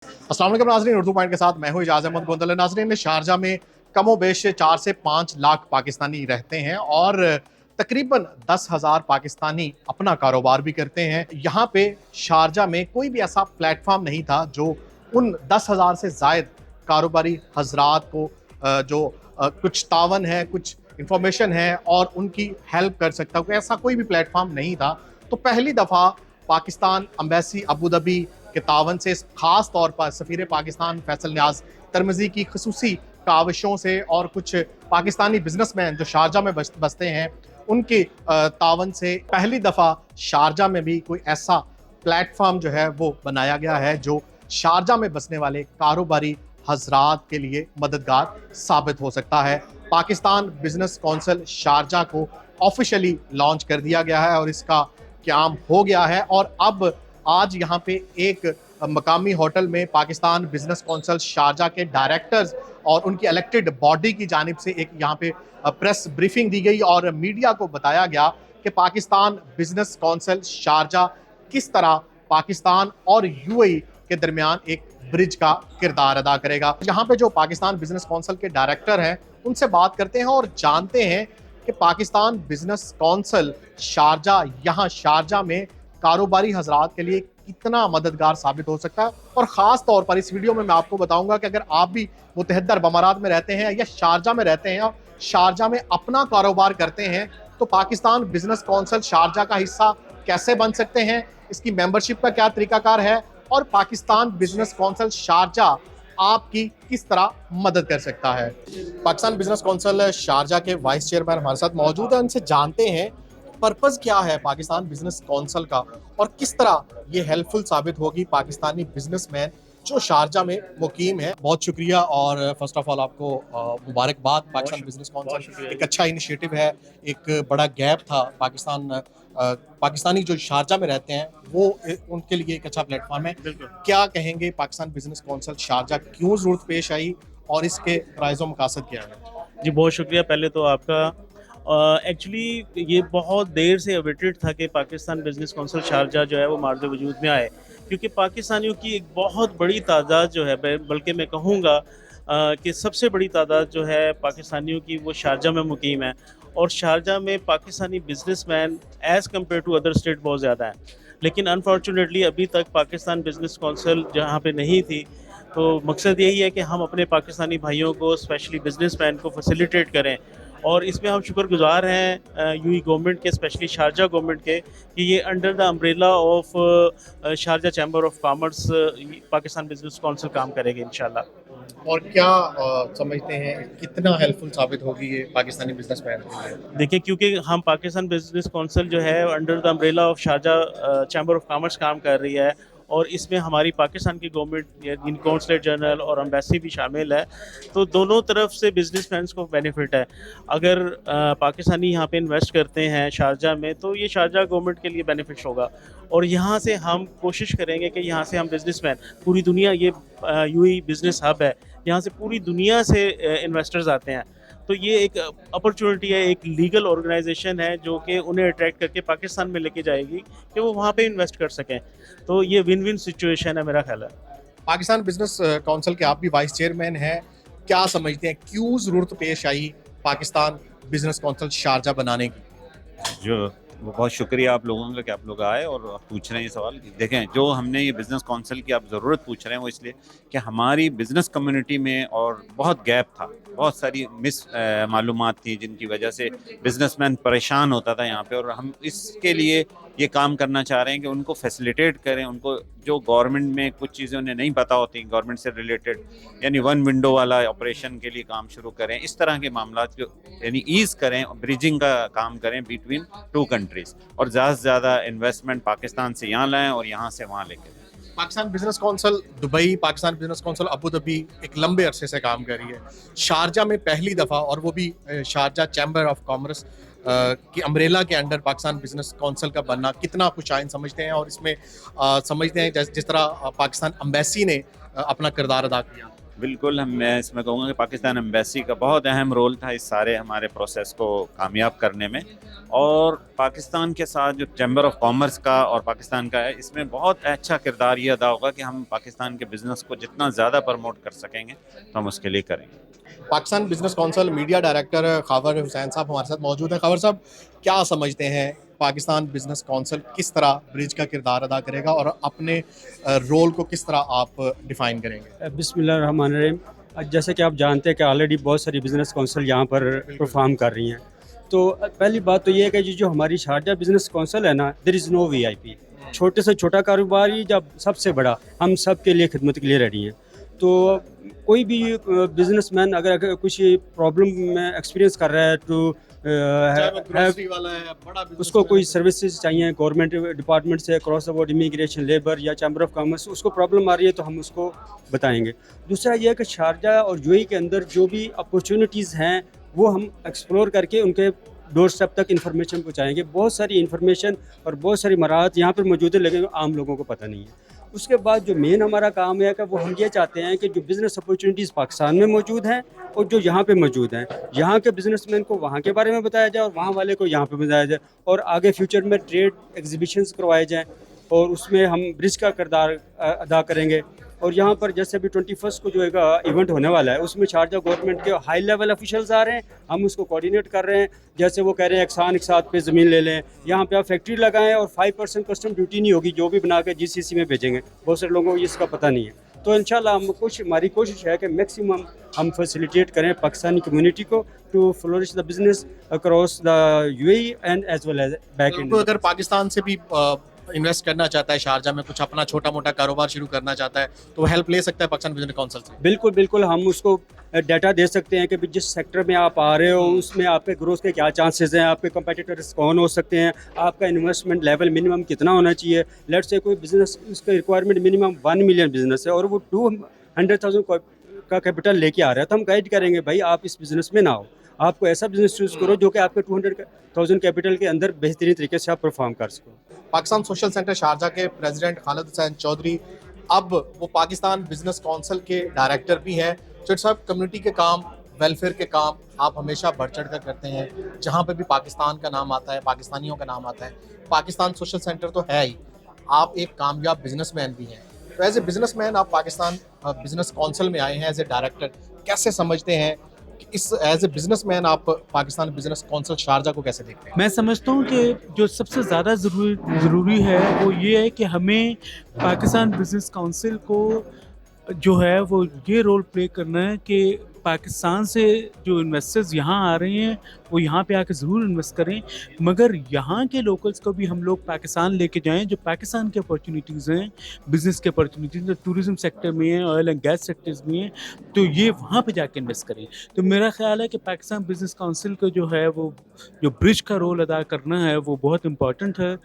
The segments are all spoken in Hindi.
अस्सलाम वालेकुम नाज़रीन, उर्दू पॉइंट के साथ मैं हूं इजाज़ अहमद गोंदल। नाज़रीन, शारजा में कमोबेश 4 से 5 लाख पाकिस्तानी रहते हैं और तकरीबन 10,000 पाकिस्तानी अपना कारोबार भी करते हैं। यहाँ पे शारजा में कोई भी ऐसा प्लेटफॉर्म नहीं था जो उन 10,000 से ज़ायद कारोबारी हजरात को कुछ तावन है, कुछ इंफॉर्मेशन है और उनकी हेल्प कर सकता। ऐसा कोई भी प्लेटफॉर्म नहीं था। तो पहली दफ़ा पाकिस्तान अम्बेसी अबू धाबी के तावन से खास तौर पर सफ़ीर पाकिस्तान फैसल न्याज तरमजी की खसूसी काविशों से और कुछ पाकिस्तानी बिजनेसमैन जो शारजा में बसते हैं उनके तावन से पहली दफ़ा शारजा में भी कोई ऐसा प्लेटफॉर्म जो है वो बनाया गया है जो शारजा में बसने वाले कारोबारी हजरात के लिए मददगार साबित हो सकता है। पाकिस्तान बिजनेस कौंसिल शारजा को ऑफिशियली लॉन्च कर दिया गया है और इसका क्याम हो गया है और अब आज यहाँ पे एक मकामी होटल में पाकिस्तान बिजनेस कौंसिल शारजा के डायरेक्टर्स और उनकी इलेक्टेड बॉडी की जानिब से एक यहाँ पे प्रेस ब्रीफिंग दी गई और मीडिया को बताया गया कि पाकिस्तान बिजनेस कौंसिल शारजा किस तरह पाकिस्तान और यूएई के दरमियान एक ब्रिज का किरदार अदा करेगा। यहाँ पे जो पाकिस्तान बिजनेस कौंसिल के डायरेक्टर हैं उनसे बात करते हैं और जानते हैं कि पाकिस्तान बिजनेस कौंसिल शारजा यहाँ शारजा में कारोबारी हजरात के लिए कितना मददगार साबित हो सकता है। और ख़ास तौर पर इस वीडियो में मैं आपको बताऊंगा कि अगर आप भी मुतहद्दा अरब अमारात में रहते हैं या शारजा में रहते हैं और शारजा में अपना कारोबार करते हैं तो पाकिस्तान बिजनेस कौंसिल शारजा का हिस्सा कैसे बन सकते हैं, इसकी मेंबरशिप का क्या तरीकाकार है और पाकिस्तान बिजनेस कौंसिल शारजा आपकी किस तरह मदद कर सकता है। पाकिस्तान बिजनेस कौंसिल शारजा के वाइस चेयरमैन हमारे साथ मौजूद है, उनसे जानते हैं पर्पस क्या है पाकिस्तान बिजनेस कौंसिल का और किस तरह ये हेल्पफुल साबित होगी पाकिस्तानी बिजनेसमैन जो शारजा में मुकीम है। बहुत शुक्रिया और फर्स्ट ऑफ ऑल आपको मुबारकबाद। पाकिस्तान बिजनेस कौंसिल एक अच्छा इनिशिएटिव है, एक बड़ा गैप था पाकिस्तानी जो शारजा में रहते हैं वो उनके लिए एक अच्छा प्लेटफॉर्म है। क्या कहेंगे पाकिस्तान बिजनेस कौंसिल शारजा क्यों जरूरत पेश आई और इसके राइज़ व मकासद क्या है? जी, बहुत शुक्रिया पहले तो आपका। एक्चुअली ये बहुत देर से अवेटेड था कि पाकिस्तान बिजनेस कौंसिल शारजा जो है वो मार्ज़ वजूद में आए, क्योंकि पाकिस्तानियों की एक बहुत बड़ी तादाद जो है, बल्कि मैं कहूँगा कि सबसे बड़ी तादाद जो है पाकिस्तानियों की वो शारजा में मुकीम है और शारजा में Pakistani businessman as compare to other state बहुत ज़्यादा है। लेकिन अनफॉर्चुनेटली अभी तक पाकिस्तान बिजनेस कौंसिल जहाँ पे नहीं थी, तो मकसद यही है कि हम अपने पाकिस्तानी भाइयों को, स्पेशली बिजनेसमैन को फैसिलिटेट करें और इसमें हम शुक्रगुजार हैं यूएई गवर्नमेंट के, स्पेशली शारजा गवर्नमेंट के, कि ये under the umbrella of Sharjah chamber of commerce Pakistan business council काम करेगी इंशाल्लाह। और क्या समझते हैं कितना हेल्पफुल साबित होगी ये पाकिस्तानी बिजनेसमैन के लिए? देखिए, क्योंकि हम पाकिस्तान बिजनेस कौंसिल जो है under the umbrella of Sharjah chamber of commerce काम कर रही है और इसमें हमारी पाकिस्तान की गवर्नमेंट कौंसलेट जनरल और एम्बेसी भी शामिल है, तो दोनों तरफ से बिजनेसमैन को बेनिफिट है। अगर पाकिस्तानी यहाँ पे इन्वेस्ट करते हैं शारजा में तो ये शारजा गवर्नमेंट के लिए बेनिफिट होगा और यहाँ से हम कोशिश करेंगे कि यहाँ से हम बिजनेसमैन पूरी दुनिया, ये यूएई बिजनेस हब है, यहाँ से पूरी दुनिया से इन्वेस्टर्स आते हैं, तो ये एक अपॉर्चुनिटी है, एक लीगल ऑर्गेनाइजेशन है जो कि उन्हें अट्रैक्ट करके पाकिस्तान में लेके जाएगी कि वो वहाँ पे इन्वेस्ट कर सकें। तो ये विन विन सिचुएशन है मेरा ख्याल है। पाकिस्तान बिजनेस काउंसिल के आप भी वाइस चेयरमैन हैं, क्या समझते हैं क्यों ज़रूरत पेश आई पाकिस्तान बिजनेस काउंसिल शारजा बनाने की? जो बहुत शुक्रिया आप लोगों का कि आप लोग आए और आप पूछ रहे हैं ये सवाल। देखें, जो हमने ये बिज़नेस काउंसिल की आप ज़रूरत पूछ रहे हैं वो इसलिए कि हमारी बिज़नेस कम्युनिटी में और बहुत गैप था, बहुत सारी मिस मालूमात थी जिनकी वजह से बिजनेसमैन परेशान होता था यहाँ पे, और हम इसके लिए ये काम करना चाह रहे हैं कि उनको फैसिलिटेट करें, उनको जो गवर्नमेंट में कुछ चीज़ें उन्हें नहीं पता होती गवर्नमेंट से रिलेटेड, यानी वन विंडो वाला ऑपरेशन के लिए काम शुरू करें, इस तरह के मामला को यानी ईज़ करें, ब्रिजिंग का काम करें बिटवीन टू कंट्रीज़ और ज़्यादा से ज़्यादा इन्वेस्टमेंट पाकिस्तान से यहाँ लाएँ और यहाँ से वहाँ लेकर। Pakistan business council Dubai, Pakistan business council Abu Dhabi एक लंबे अरसे से काम कर रही है। शारजा में पहली दफ़ा, और वो भी शारजा चैम्बर ऑफ कॉमर्स की अम्ब्रेला के अंडर पाकिस्तान बिजनेस काउंसिल का बनना कितना खुशाइन समझते हैं और इसमें समझते हैं जिस तरह पाकिस्तान अम्बेसी ने अपना किरदार अदा किया। बिल्कुल, मैं इसमें कहूँगा कि पाकिस्तान एम्बेसी का बहुत अहम रोल था इस सारे हमारे प्रोसेस को कामयाब करने में, और पाकिस्तान के साथ जो चैम्बर ऑफ कॉमर्स का और पाकिस्तान का है, इसमें बहुत अच्छा किरदार ये अदा होगा कि हम पाकिस्तान के बिज़नेस को जितना ज़्यादा प्रमोट कर सकेंगे तो हम उसके लिए करेंगे। Pakistan business council media director खबर हुसैन साहब हमारे साथ मौजूद हैं। खबर साहब, क्या समझते हैं पाकिस्तान बिजनेस काउंसिल किस तरह ब्रिज का किरदार अदा करेगा और अपने रोल को किस तरह आप डिफाइन करेंगे? बिस्मिल्लाहिर्रहमानिर्रहीम। जैसे कि आप जानते हैं कि ऑलरेडी बहुत सारी बिज़नेस काउंसिल यहाँ पर परफॉर्म कर रही हैं। तो पहली बात तो ये है कि जो हमारी शारजा बिज़नेस काउंसिल है ना, देयर इज़ नो वीआईपी। छोटे से छोटा कारोबारी जब सबसे बड़ा, हम सब के लिए खिदमत के लिए रेडी हैं। तो कोई भी बिजनेसमैन अगर कुछ प्रॉब्लम में एक्सपीरियंस कर रहा है तो वाला है, बड़ा उसको कोई सर्विसेज चाहिए गवर्नमेंट डिपार्टमेंट से, cross the board immigration, labour या चैम्बर ऑफ कॉमर्स, उसको प्रॉब्लम आ रही है तो हम उसको बताएंगे। दूसरा ये है कि शारजा और यूएई के अंदर जो भी अपॉर्चुनिटीज़ हैं वो हम एक्सप्लोर करके उनके डोर स्टेप तक इन्फॉर्मेशन पहुँचाएँगे। बहुत सारी इन्फॉर्मेशन और बहुत सारी मराहत यहाँ पर मौजूद है, लेकिन आम लोगों को पता नहीं है। उसके बाद जो मेन हमारा काम है कि वो हम ये चाहते हैं कि जो बिज़नेस अपॉर्चुनिटीज़ पाकिस्तान में मौजूद हैं और जो यहाँ पे मौजूद हैं, यहाँ के बिजनेसमैन को वहाँ के बारे में बताया जाए और वहाँ वाले को यहाँ पे बताया जाए, और आगे फ्यूचर में ट्रेड एग्जीबिशंस करवाए जाएँ और उसमें हम ब्रिज का किरदार अदा करेंगे। और यहाँ पर जैसे अभी 21 को जो एक इवेंट होने वाला है, उसमें शारजा गवर्नमेंट के हाई लेवल ऑफिशियल्स आ रहे हैं, हम उसको कोऑर्डिनेट कर रहे हैं। जैसे वो कह रहे हैं एक साथ पे ज़मीन ले लें, यहाँ पे आप फैक्ट्री लगाएं और 5% कस्टम ड्यूटी नहीं होगी, जो भी बना के जीसीसी में भेजेंगे। बहुत सारे लोगों को इसका पता नहीं है। तो इंशाल्लाह हमारी कोशिश है कि मैक्सिमम हम फैसिलिटेट करें पाकिस्तानी कम्युनिटी को to flourish the business across the UAE and as well as back in. अगर पाकिस्तान से भी इन्वेस्ट करना चाहता है, शारजा में कुछ अपना छोटा मोटा कारोबार शुरू करना चाहता है, तो हेल्प ले सकता है पाकिस्तान बिजनेस काउंसिल से? बिल्कुल बिल्कुल, हम उसको डाटा दे सकते हैं कि जिस सेक्टर में आप आ रहे हो उसमें आपके ग्रोथ के क्या चांसेस हैं, आपके कंपटीटर्स कौन हो सकते हैं, आपका इन्वेस्टमेंट लेवल मिनिमम कितना होना चाहिए। लेट्स से कोई बिजनेस, उसका रिक्वायरमेंट मिनिमम 1 मिलियन बिजनेस है और वो 200,000 का कैपिटल लेके आ रहा है, तो हम गाइड करेंगे भाई आप इस बिज़नेस में ना आओ, आपको ऐसा बिजनेस चूज़ करो जो कि आपके 200,000 कैपिटल के अंदर बेहतरीन तरीके से आप परफॉर्म कर सको। पाकिस्तान सोशल सेंटर शारजा के प्रेसिडेंट खालिद हुसैन चौधरी, अब वो पाकिस्तान बिजनेस काउंसिल के डायरेक्टर भी हैं। चौधरी साहब, कम्युनिटी के काम, वेलफेयर के काम आप हमेशा बढ़ चढ़ कर करते हैं। जहाँ पे भी पाकिस्तान का नाम आता है, पाकिस्तानियों का नाम आता है, पाकिस्तान सोशल सेंटर तो है ही, आप एक कामयाब बिजनेसमैन भी हैं। तो एज ए बिजनेसमैन आप पाकिस्तान बिजनेस काउंसिल में आए हैं एज ए डायरेक्टर, कैसे समझते हैं कि इस एज ए बिजनेसमैन आप पाकिस्तान बिजनेस काउंसिल शारजा को कैसे देखते हैं? मैं समझता हूँ कि जो सबसे ज़्यादा ज़रूरी है वो ये है कि हमें पाकिस्तान बिजनेस काउंसिल को जो है वो ये रोल प्ले करना है कि पाकिस्तान से जो इन्वेस्टर्स यहाँ आ रहे हैं वो यहाँ पे आके ज़रूर इन्वेस्ट करें, मगर यहाँ के लोकल्स को भी हम लोग पाकिस्तान लेके जाएं। जो पाकिस्तान की अपॉर्चुनिटीज़ हैं, बिज़नेस की अपॉर्चुनिटीज़ जो टूरिज़्म सेक्टर में हैं, ऑयल एंड गैस सेक्टर्स में हैं, तो ये वहाँ पे जाके इन्वेस्ट करें। तो मेरा ख्याल है कि पाकिस्तान बिजनेस काउंसिल को जो है वो जो ब्रिज का रोल अदा करना है वो बहुत इंपॉर्टेंट है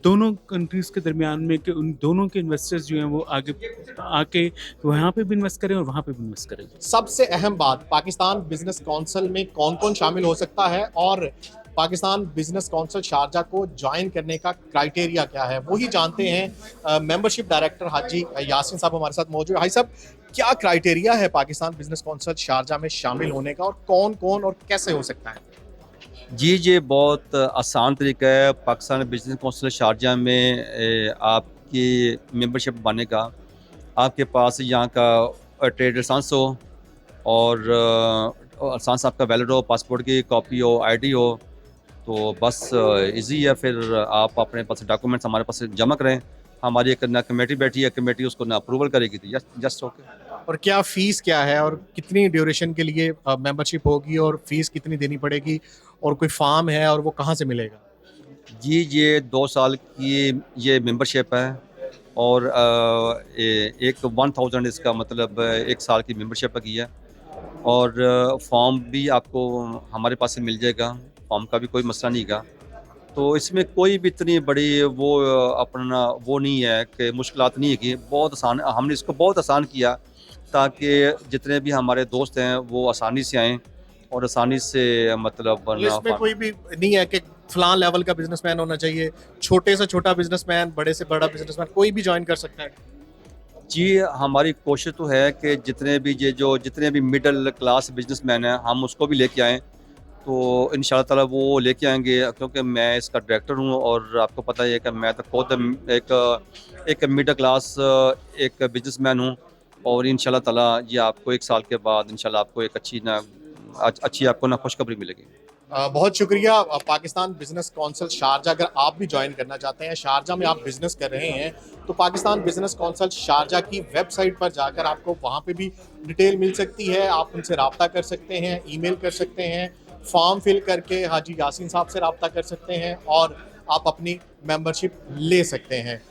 दोनों कंट्रीज़ के दरमियान में, कि उन दोनों के इन्वेस्टर्स जो हैं वो आगे आके वहाँ पे भी इन्वेस्ट करें और वहाँ पे भी इन्वेस्ट करें। सबसे अहम बात, पाकिस्तान बिजनेस काउंसिल में कौन कौन शामिल हो सकता है और पाकिस्तान बिजनेस काउंसिल शारजा को ज्वाइन करने का क्राइटेरिया क्या है, वही जानते हैं। मेंबरशिप डायरेक्टर हाजी यासिन साहब हमारे साथ मौजूद है। हाजी साहब, क्या क्राइटेरिया है पाकिस्तान बिजनेस काउंसिल शारजा में शामिल होने का और कौन कौन और कैसे हो सकता है? जी, ये बहुत आसान तरीका है पाकिस्तान बिजनेस काउंसिल शारजा में आपकी मेंबरशिप बनने का। आपके पास यहाँ का ट्रेड लाइसेंस हो और लाइसेंस आपका वैलिड हो, पासपोर्ट की कॉपी हो, आईडी हो, तो बस इजी है। फिर आप अपने पास डॉक्यूमेंट्स हमारे पास जमा करें, हमारी एक ना कमेटी बैठी है, कमेटी उसको ना अप्रूवल करेगी, तो जस्ट ओके। और क्या फीस क्या है और कितनी ड्यूरेशन के लिए मेंबरशिप होगी और फीस कितनी देनी पड़ेगी और कोई फॉर्म है और वो कहाँ से मिलेगा? जी, ये 2 साल की ये मेंबरशिप है और एक 1000 इसका मतलब 1 साल की मेंबरशिप की है। और फॉर्म भी आपको हमारे पास से मिल जाएगा, फॉर्म का भी कोई मसला नहीं का। तो इसमें कोई भी इतनी बड़ी वो अपना वो नहीं है कि मुश्किलात नहीं है कि बहुत आसान, हमने इसको बहुत आसान किया ताकि जितने भी हमारे दोस्त हैं वो आसानी से आएँ और आसानी से मतलब इसमें कोई भी नहीं है कि फलां लेवल का बिजनेसमैन होना चाहिए, छोटे से छोटा बिजनेसमैन, बड़े से बड़ा बिजनेसमैन, कोई भी ज्वाइन कर सकता है। जी हमारी कोशिश तो है कि जितने भी मिडिल क्लास बिजनेसमैन हैं हम उसको भी लेके आएँ, तो इंशाल्लाह ताला वो लेके आएंगे, क्योंकि मैं इसका डायरेक्टर हूँ और आपको पता ही है कि मैं तो खुद एक मिडिल क्लास एक बिजनेसमैन हूँ। और इंशाल्लाह ताला ये आपको 1 साल के बाद इंशाल्लाह आपको एक अच्छी आपको ना खुशखबरी मिलेगी। बहुत शुक्रिया। पाकिस्तान बिजनेस काउंसिल शारजा, अगर आप भी ज्वाइन करना चाहते हैं, शारजा में आप बिजनेस कर रहे हैं, तो पाकिस्तान बिजनेस काउंसिल शारजा की वेबसाइट पर जाकर आपको वहाँ पे भी डिटेल मिल सकती है। आप उनसे रब्ता कर सकते हैं, ईमेल कर सकते हैं, फॉर्म फिल करके हाजी यासीन साहब से रब्ता कर सकते हैं और आप अपनी मेंबरशिप ले सकते हैं।